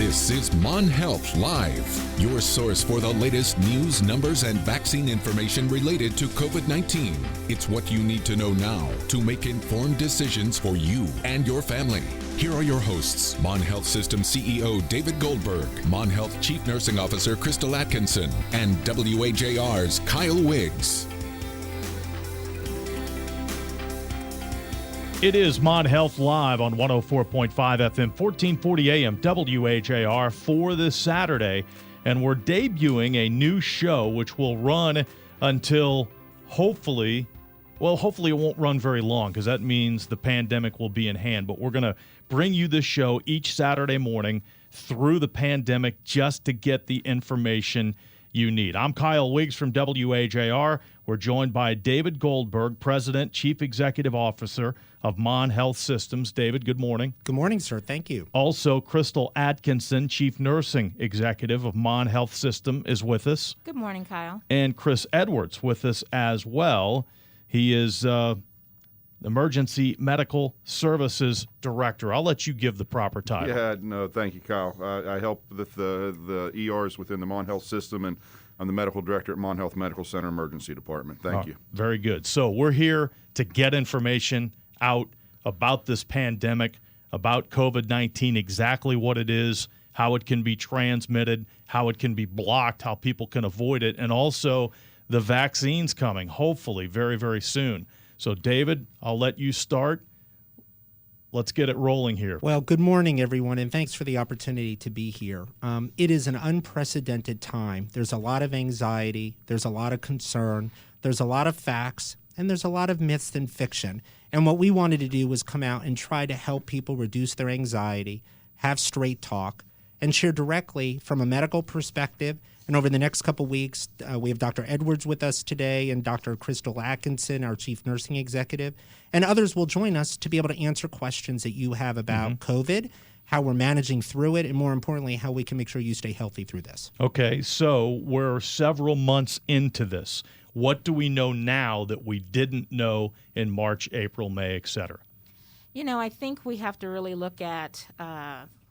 This is Mon Health Live, your source for the latest news, numbers, and vaccine information related to COVID-19. It's what you need to know now to make informed decisions for you and your family. Here are your hosts, Mon Health System CEO David Goldberg, Mon Health Chief Nursing Officer Krystal Atkinson, and WAJR's Kyle Wiggs. It is Mon Health Live on 104.5 FM, 1440 AM, WAJR for this Saturday. And we're debuting a new show which will run until hopefully it won't run very long because that means the pandemic will be in hand. But we're going to bring you this show each Saturday morning through the pandemic just to get the information you need. I'm Kyle Wiggs from WAJR. We're joined by David Goldberg, President, Chief Executive Officer of Mon Health Systems. David, good morning. Good morning, sir. Thank you. Also, Krystal Atkinson, Chief Nursing Executive of Mon Health System, is with us. Good morning, Kyle. And Chris Edwards with us as well. He is Emergency Medical Services Director. I'll let you give the proper title. Yeah, no, thank you, Kyle. I help with the ERs within the Mon Health System, and I'm the Medical Director at Mon Health Medical Center Emergency Department. Thank you. Very good. So we're here to get information out about this pandemic, about COVID-19, exactly what it is, how it can be transmitted, how it can be blocked, how people can avoid it, and also the vaccines coming, hopefully, very, very soon. So, David, I'll let you start. Let's get it rolling here. Well, good morning, everyone, and thanks for the opportunity to be here. It is an unprecedented time. There's a lot of anxiety. There's a lot of concern. There's a lot of facts, and there's a lot of myths and fiction. And what we wanted to do was come out and try to help people reduce their anxiety, have straight talk, and share directly from a medical perspective. And over the next couple weeks, we have Dr. Edwards with us today and Dr. Krystal Atkinson, our Chief Nursing Executive, and others will join us to be able to answer questions that you have about COVID, how we're managing through it, and more importantly, how we can make sure you stay healthy through this. Okay, so we're several months into this. What do we know now that we didn't know in March, April, May, et cetera? You know, I think we have to really look at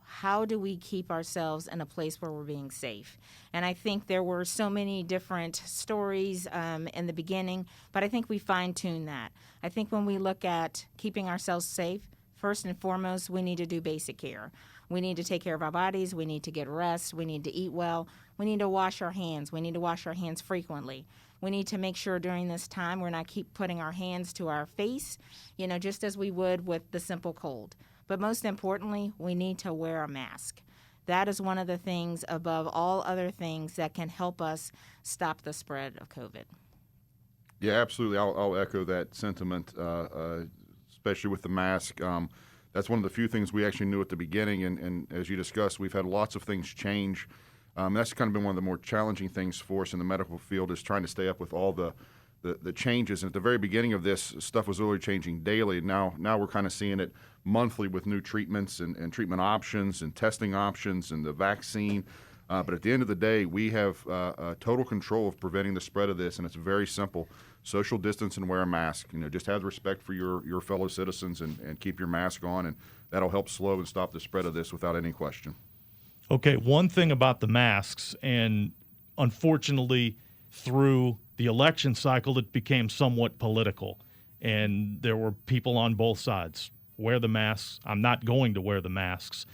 how do we keep ourselves in a place where we're being safe? And I think there were so many different stories in the beginning, but I think we fine-tuned that. I think when we look at keeping ourselves safe, first and foremost, we need to do basic care. We need to take care of our bodies. We need to get rest. We need to eat well. We need to wash our hands. We need to wash our hands frequently. We need to make sure during this time we're not keep putting our hands to our face, you know, just as we would with the simple cold. But most importantly, we need to wear a mask. That is one of the things above all other things that can help us stop the spread of COVID. Yeah, absolutely. I'll echo that sentiment, especially with the mask. That's one of the few things we actually knew at the beginning, and as you discussed, we've had lots of things change. That's kind of been one of the more challenging things for us in the medical field, is trying to stay up with all the changes. And at the very beginning of this, stuff was really changing daily. Now we're kind of seeing it monthly with new treatments and treatment options and testing options and the vaccine. But at the end of the day, we have total control of preventing the spread of this, and it's very simple. Social distance and wear a mask. You know, just have respect for your fellow citizens and keep your mask on, and that'll help slow and stop the spread of this without any question. Okay, one thing about the masks, and unfortunately through the election cycle, it became somewhat political, and there were people on both sides. Wear the masks. I'm not going to wear the masks.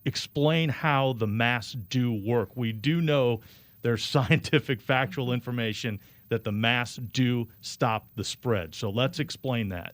Explain how the masks do work. We do know there's scientific, factual information that the masks do stop the spread. So let's explain that.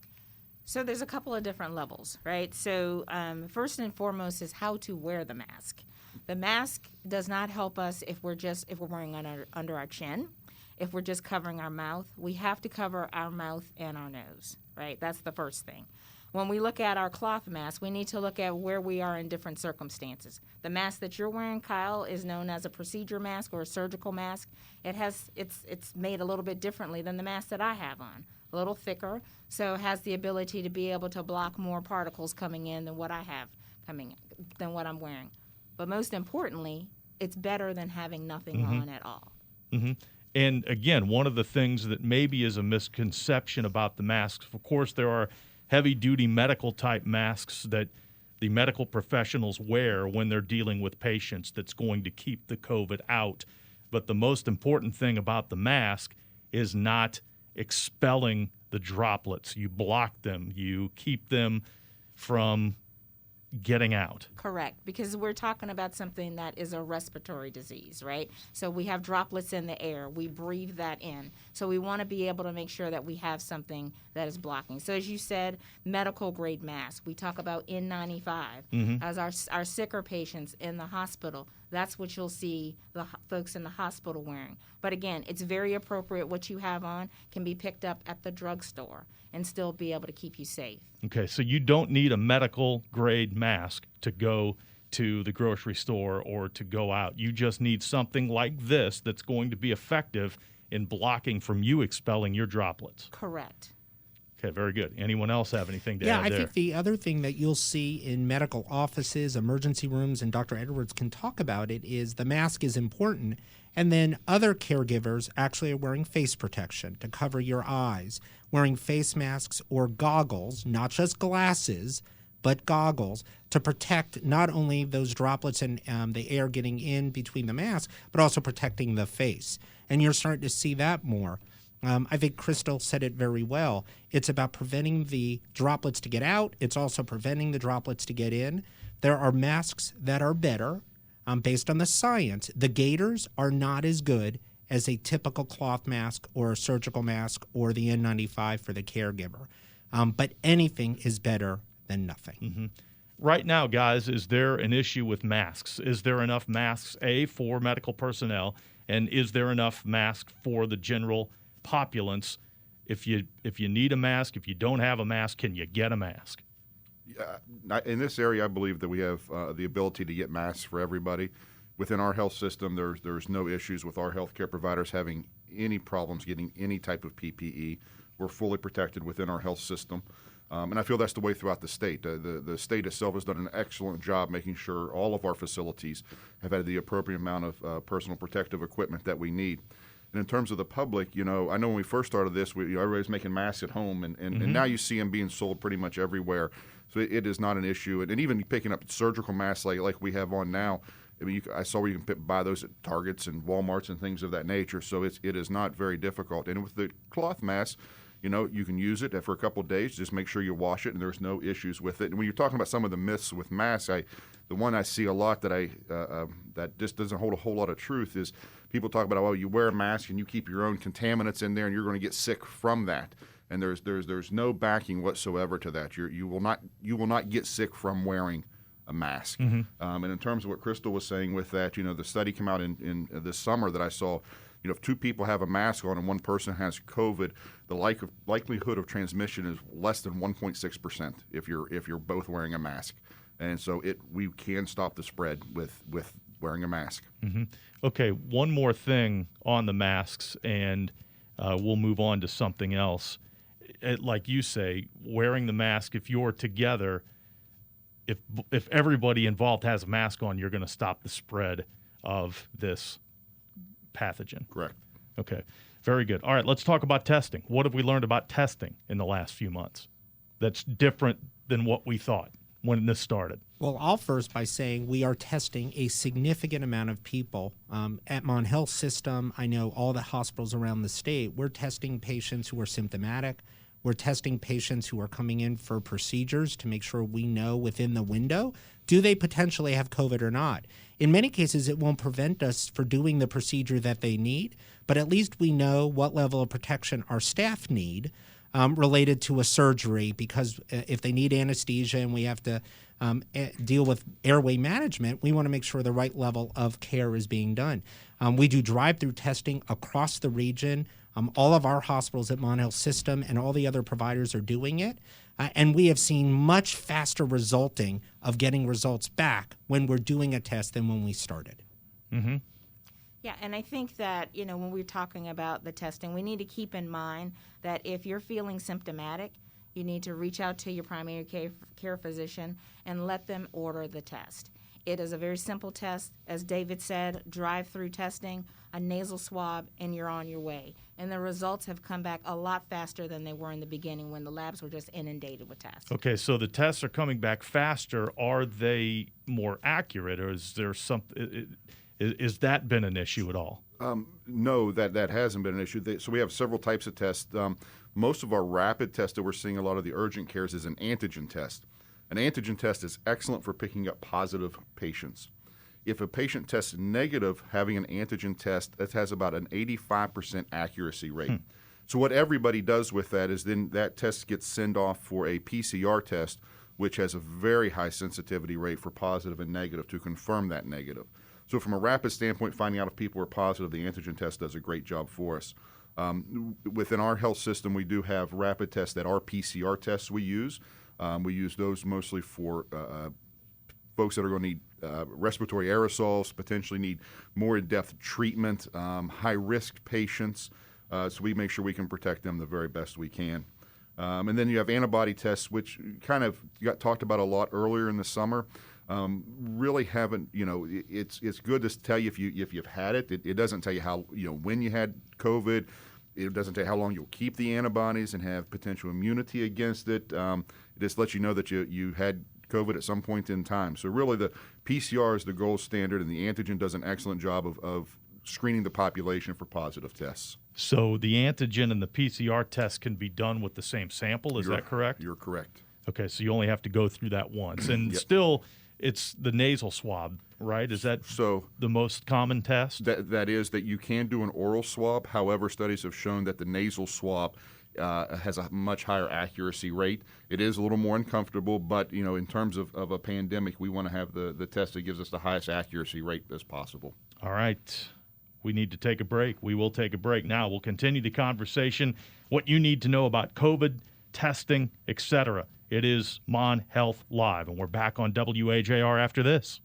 So there's a couple of different levels, right? So first and foremost is how to wear the mask. The mask does not help us if we're wearing under our chin, if we're just covering our mouth. We have to cover our mouth and our nose, right? That's the first thing. When we look at our cloth mask, we need to look at where we are in different circumstances. The mask that you're wearing, Kyle, is known as a procedure mask or a surgical mask. It's made a little bit differently than the mask that I have on, a little thicker, so it has the ability to be able to block more particles coming in than what I have coming in, than what I'm wearing. But most importantly, it's better than having nothing on at all. Mm-hmm. And again, one of the things that maybe is a misconception about the masks, of course, there are heavy-duty medical-type masks that the medical professionals wear when they're dealing with patients that's going to keep the COVID out. But the most important thing about the mask is not expelling the droplets. You block them. You keep them from getting out. Correct, because we're talking about something that is a respiratory disease, right? So we have droplets in the air. We breathe that in. So we want to be able to make sure that we have something that is blocking. So as you said, medical grade mask. We talk about N95 as our sicker patients in the hospital. That's what you'll see the folks in the hospital wearing. But again, it's very appropriate. What you have on can be picked up at the drugstore and still be able to keep you safe. Okay, so you don't need a medical grade mask to go to the grocery store or to go out. You just need something like this that's going to be effective in blocking from you expelling your droplets. Correct. Okay, very good. Anyone else have anything to add there? I think the other thing that you'll see in medical offices, emergency rooms, and Dr. Edwards can talk about it, is the mask is important. And then other caregivers actually are wearing face protection to cover your eyes, wearing face masks or goggles, not just glasses, but goggles to protect not only those droplets and the air getting in between the mask, but also protecting the face. And you're starting to see that more. I think Krystal said it very well. It's about preventing the droplets to get out. It's also preventing the droplets to get in. There are masks that are better based on the science. The gaiters are not as good as a typical cloth mask or a surgical mask or the N95 for the caregiver. But anything is better than nothing. Mm-hmm. Right now, guys, is there an issue with masks? Is there enough masks, A, for medical personnel, and is there enough masks for the general populace? If you need a mask, if you don't have a mask, can you get a mask? In this area, I believe that we have the ability to get masks for everybody. Within our health system, there's no issues with our healthcare providers having any problems getting any type of PPE. We're fully protected within our health system. And I feel that's the way throughout the state. The state itself has done an excellent job making sure all of our facilities have had the appropriate amount of personal protective equipment that we need. And in terms of the public, I know when we first started this, everybody's making masks at home, and now you see them being sold pretty much everywhere. So it is not an issue. And even picking up surgical masks like we have on now, I mean, I saw where you can buy those at Targets and Walmarts and things of that nature. So it is not very difficult. And with the cloth mask, you can use it for a couple of days. Just make sure you wash it, and there's no issues with it. And when you're talking about some of the myths with masks, the one I see a lot that just doesn't hold a whole lot of truth is people talk about, you wear a mask and you keep your own contaminants in there, and you're going to get sick from that. And there's no backing whatsoever to that. You will not get sick from wearing a mask. And in terms of what Krystal was saying with that, the study came out in this summer that I saw. If two people have a mask on and one person has COVID, the likelihood of transmission is less than 1.6% if you're both wearing a mask. And so we can stop the spread with wearing a mask. Mm-hmm. Okay, one more thing on the masks, and we'll move on to something else. Like you say, wearing the mask, if you're together, if everybody involved has a mask on, you're going to stop the spread of this pathogen. Correct. Okay, very good. All right, let's talk about testing. What have we learned about testing in the last few months that's different than what we thought when this started? Well, I'll first by saying we are testing a significant amount of people. At Mon Health System, I know all the hospitals around the state, we're testing patients who are symptomatic. We're testing patients who are coming in for procedures to make sure we know within the window, do they potentially have COVID or not? In many cases, it won't prevent us from doing the procedure that they need, but at least we know what level of protection our staff need related to a surgery, because if they need anesthesia and we have to deal with airway management, we want to make sure the right level of care is being done. We do drive-through testing across the region. All of our hospitals at Mon Health System and all the other providers are doing it. And we have seen much faster resulting of getting results back when we're doing a test than when we started. Mm-hmm. Yeah, and I think that, when we're talking about the testing, we need to keep in mind that if you're feeling symptomatic, you need to reach out to your primary care physician and let them order the test. It is a very simple test. As David said, drive-through testing, a nasal swab, and you're on your way. And the results have come back a lot faster than they were in the beginning when the labs were just inundated with tests. Okay, so the tests are coming back faster. Are they more accurate, or is there something? Is that been an issue at all? No, that hasn't been an issue. So we have several types of tests. Most of our rapid tests that we're seeing a lot of the urgent cares is an antigen test. An antigen test is excellent for picking up positive patients. If a patient tests negative, having an antigen test, that has about an 85% accuracy rate. So what everybody does with that is then that test gets sent off for a PCR test, which has a very high sensitivity rate for positive and negative to confirm that negative. So from a rapid standpoint, finding out if people are positive, the antigen test does a great job for us. Within our health system, we do have rapid tests that are PCR tests we use. We use those mostly for folks that are going to need respiratory aerosols, potentially need more in-depth treatment, high-risk patients. So we make sure we can protect them the very best we can. And then you have antibody tests, which kind of got talked about a lot earlier in the summer. Really haven't, it's good to tell you if you've had it. It doesn't tell you how, when you had COVID. It doesn't tell you how long you'll keep the antibodies and have potential immunity against it. It just lets you know that you had COVID at some point in time. So really the PCR is the gold standard, and the antigen does an excellent job of screening the population for positive tests. So the antigen and the PCR test can be done with the same sample, is that correct? You're correct. Okay, so you only have to go through that once. And still, it's the nasal swab, right? Is that the most common test? That is that you can do an oral swab. However, studies have shown that the nasal swab has a much higher accuracy rate. It is a little more uncomfortable, but in terms of a pandemic, we want to have the test that gives us the highest accuracy rate as possible. All right. We need to take a break. We will take a break now. We'll continue the conversation, what you need to know about COVID, testing, etc. It is Mon Health Live, and we're back on WAJR after this.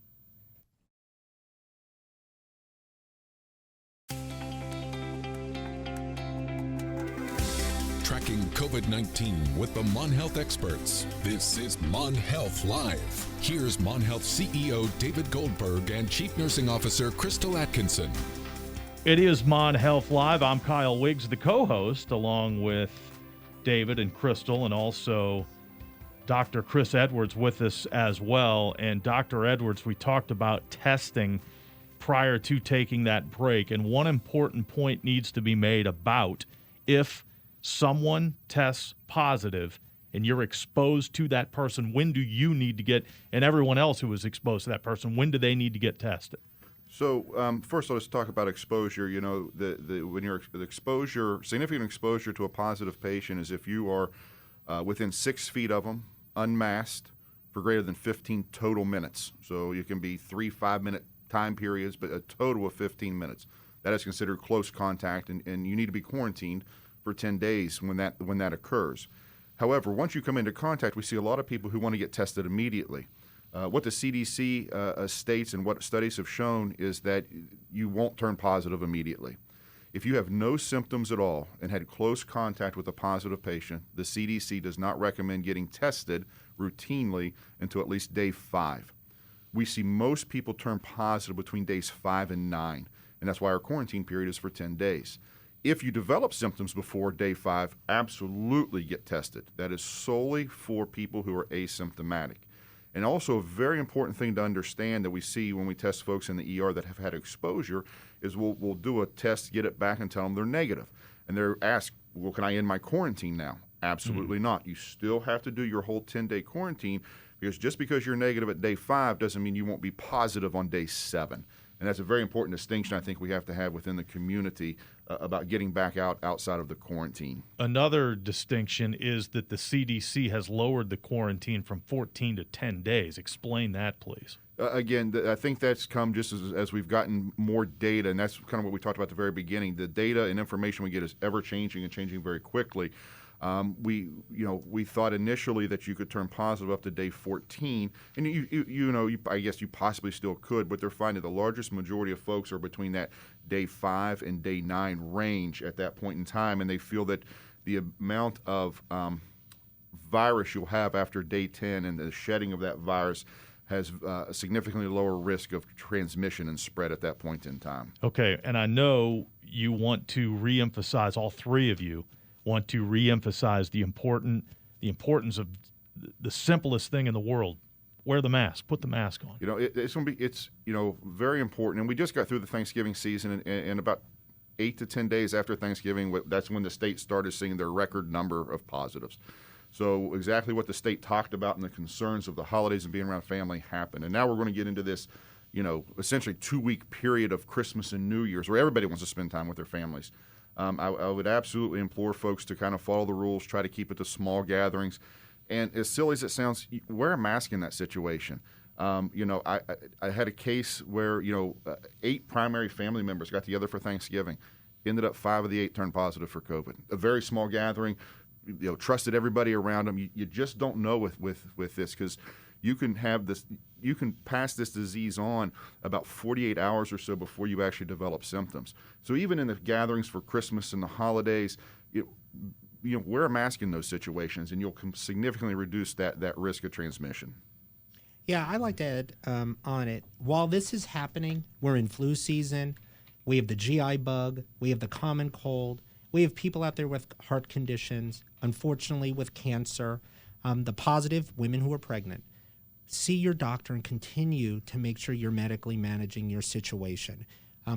Tracking COVID-19 with the Mon Health experts. This is Mon Health Live. Here's Mon Health CEO David Goldberg and Chief Nursing Officer Krystal Atkinson. It is Mon Health Live. I'm Kyle Wiggs, the co-host, along with David and Krystal, and also Dr. Chris Edwards with us as well. And Dr. Edwards, we talked about testing prior to taking that break, and one important point needs to be made about if someone tests positive and you're exposed to that person, when do you need to get, and everyone else who was exposed to that person, when do they need to get tested? So first, let's talk about exposure. When you're significant exposure to a positive patient is if you are within 6 feet of them, unmasked, for greater than 15 total minutes. So you can be 3 5-minute time periods, but a total of 15 minutes. That is considered close contact, and you need to be quarantined for 10 days when that occurs. However, once you come into contact, we see a lot of people who want to get tested immediately. What the CDC states and what studies have shown is that you won't turn positive immediately. If you have no symptoms at all and had close contact with a positive patient, the CDC does not recommend getting tested routinely until at least day 5. We see most people turn positive between days 5 and 9, and that's why our quarantine period is for 10 days. If you develop symptoms before day 5, absolutely get tested. That is solely for people who are asymptomatic. And also a very important thing to understand that we see when we test folks in the ER that have had exposure is we'll do a test, get it back, and tell them they're negative. And they're asked, well, can I end my quarantine now? Absolutely not. You still have to do your whole 10-day quarantine, because just because you're negative at day 5 doesn't mean you won't be positive on day 7. And that's a very important distinction I think we have to have within the community about getting back outside of the quarantine. Another distinction is that the CDC has lowered the quarantine from 14 to 10 days. Explain that, please. Again, I think that's come just as we've gotten more data, and that's kind of what we talked about at the very beginning. The data and information we get is ever changing and changing very quickly. We thought initially that you could turn positive up to day 14, and I guess you possibly still could, but they're finding the largest majority of folks are between that day 5 and day 9 range at that point in time, and they feel that the amount of virus you'll have after day 10 and the shedding of that virus has a significantly lower risk of transmission and spread at that point in time. Okay, and I know you want to reemphasize, all three of you want to reemphasize the importance of the simplest thing in the world. Wear the mask. Put the mask on. It's very important. And we just got through the Thanksgiving season, and about 8 to 10 days after Thanksgiving, that's when the state started seeing their record number of positives. So exactly what the state talked about and the concerns of the holidays and being around family happened. And now we're going to get into this, essentially 2-week period of Christmas and New Year's where everybody wants to spend time with their families. I would absolutely implore folks to kind of follow the rules, try to keep it to small gatherings. And as silly as it sounds, wear a mask in that situation. I had a case where 8 primary family members got together for Thanksgiving. Ended up 5 of the 8 turned positive for COVID. A very small gathering. Trusted everybody around them. You just don't know with this, because you can pass this disease on about 48 hours or so before you actually develop symptoms. So even in the gatherings for Christmas and the holidays, wear a mask in those situations, and you'll significantly reduce that risk of transmission. Yeah, I like to add on it. While this is happening, we're in flu season. We have the GI bug. We have the common cold. We have people out there with heart conditions, unfortunately with cancer, the positive, women who are pregnant. See your doctor and continue to make sure you're medically managing your situation.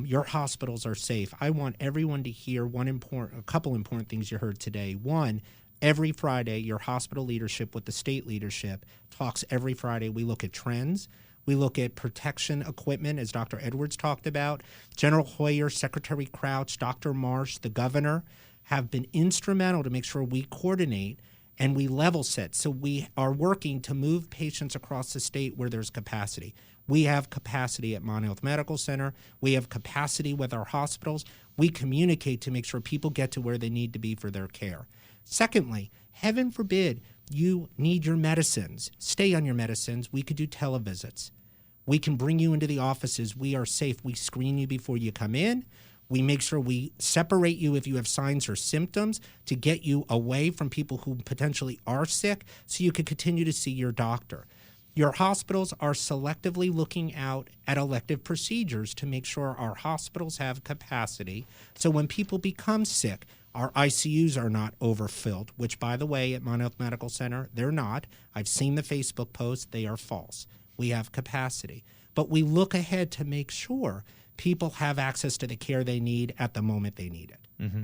Your hospitals are safe. I want everyone to hear a couple important things you heard today. One, every Friday, your hospital leadership with the state leadership talks every Friday. We look at trends. We look at protection equipment, as Dr. Edwards talked about. General Hoyer, Secretary Crouch, Dr. Marsh, the governor have been instrumental to make sure we coordinate and we level set. So we are working to move patients across the state where there's capacity. We have capacity at Mon Health Medical Center. We have capacity with our hospitals. We communicate to make sure people get to where they need to be for their care. Secondly, heaven forbid you need your medicines. Stay on your medicines. We could do televisits. We can bring you into the offices. We are safe. We screen you before you come in. We make sure we separate you if you have signs or symptoms to get you away from people who potentially are sick so you can continue to see your doctor. Your hospitals are selectively looking out at elective procedures to make sure our hospitals have capacity. So when people become sick, our ICUs are not overfilled, which, by the way, at Mon Health Medical Center, they're not. I've seen the Facebook posts. They are false. We have capacity. But we look ahead to make sure people have access to the care they need at the moment they need it. Mm-hmm.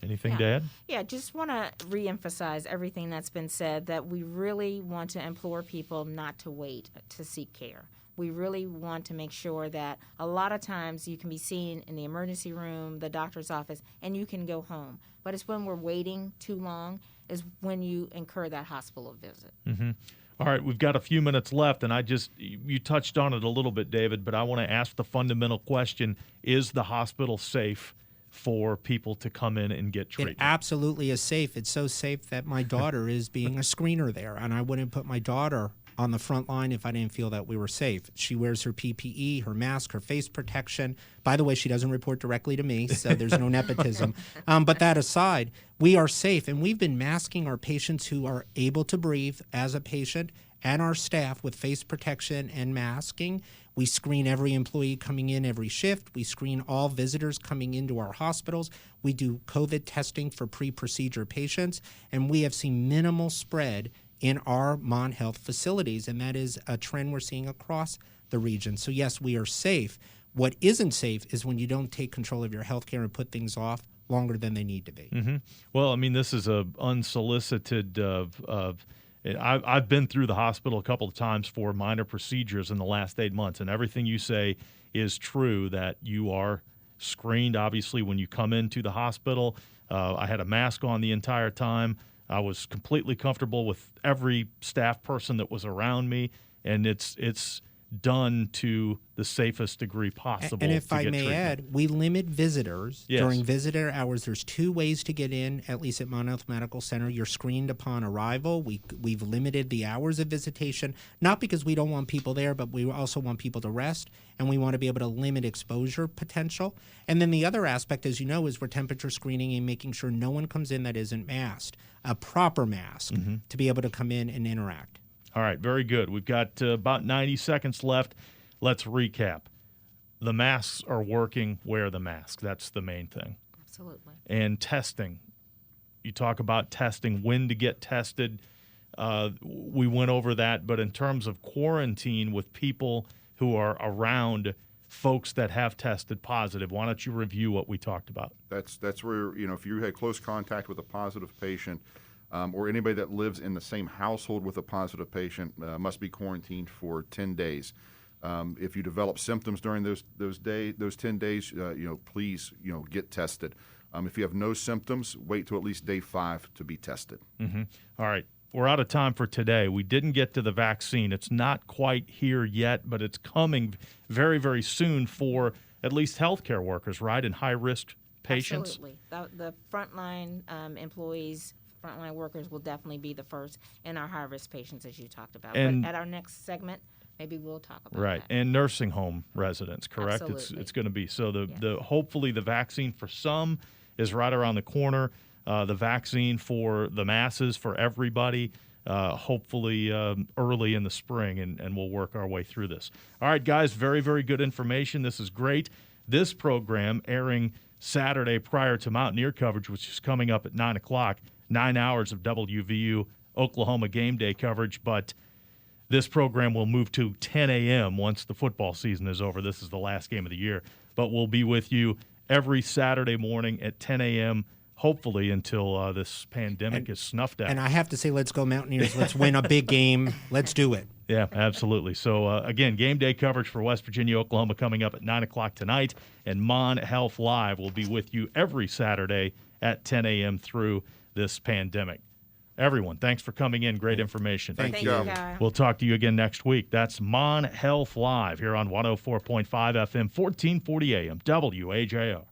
Anything to add? Yeah, just want to reemphasize everything that's been said, that we really want to implore people not to wait to seek care. We really want to make sure that a lot of times you can be seen in the emergency room, the doctor's office, and you can go home. But it's when we're waiting too long is when you incur that hospital visit. Mm-hmm. All right, we've got a few minutes left, and you touched on it a little bit, David, but I want to ask the fundamental question, is the hospital safe for people to come in and get treatment? It absolutely is safe. It's so safe that my daughter is being a screener there, and I wouldn't put my daughter on the front line if I didn't feel that we were safe. She wears her PPE, her mask, her face protection. By the way, she doesn't report directly to me, so there's no nepotism. But that aside, we are safe, and we've been masking our patients who are able to breathe as a patient and our staff with face protection and masking. We screen every employee coming in every shift. We screen all visitors coming into our hospitals. We do COVID testing for pre-procedure patients, and we have seen minimal spread in our Mon Health facilities, and that is a trend we're seeing across the region. So yes, we are safe. What isn't safe is when you don't take control of your health care and put things off longer than they need to be. Mm-hmm. Well, I mean, this is a unsolicited I've been through the hospital a couple of times for minor procedures in the last 8 months, and everything you say is true, that you are screened, obviously, when you come into the hospital. I had a mask on the entire time. I was completely comfortable with every staff person that was around me, and it's done to the safest degree possible. And if I may treatment. add, we limit visitors Yes. during visitor hours. There's 2 ways to get in, at least at Mon Health Medical Center. You're screened upon arrival. We've limited the hours of visitation, not because we don't want people there, but we also want people to rest, and we want to be able to limit exposure potential. And then the other aspect, as you know, is we're temperature screening and making sure no one comes in that isn't masked, a proper mask to be able to come in and interact. All right, very good. We've got about 90 seconds left. Let's recap. The masks are working. Wear the mask. That's the main thing. Absolutely. And testing. You talk about testing, when to get tested. We went over that, but in terms of quarantine with people who are around folks that have tested positive, why don't you review what we talked about? That's where, if you had close contact with a positive patient or anybody that lives in the same household with a positive patient must be quarantined for 10 days. If you develop symptoms during those 10 days, please, get tested. If you have no symptoms, wait till at least day 5 to be tested. Mm-hmm. All right. We're out of time for today. We didn't get to the vaccine. It's not quite here yet, but it's coming very, very soon for at least healthcare workers, right, and high-risk patients. Absolutely. The frontline employees, frontline workers will definitely be the first in our high-risk patients, as you talked about. And but at our next segment, maybe we'll talk about right, that. and nursing home residents, correct? Absolutely. It's going to be. So Yes. hopefully the vaccine for some is right around the corner. The vaccine for the masses, for everybody, hopefully early in the spring, and we'll work our way through this. All right, guys, very, very good information. This is great. This program airing Saturday prior to Mountaineer coverage, which is coming up at 9 o'clock, 9 hours of WVU Oklahoma game day coverage, but this program will move to 10 a.m. once the football season is over. This is the last game of the year, but we'll be with you every Saturday morning at 10 a.m., hopefully until this pandemic is snuffed out. And I have to say, let's go Mountaineers. Let's win a big game. Let's do it. Yeah, absolutely. So, again, game day coverage for West Virginia, Oklahoma coming up at 9 o'clock tonight. And Mon Health Live will be with you every Saturday at 10 a.m. through this pandemic. Everyone, thanks for coming in. Great information. Thank you, guys. We'll talk to you again next week. That's Mon Health Live here on 104.5 FM, 1440 AM, WAJR.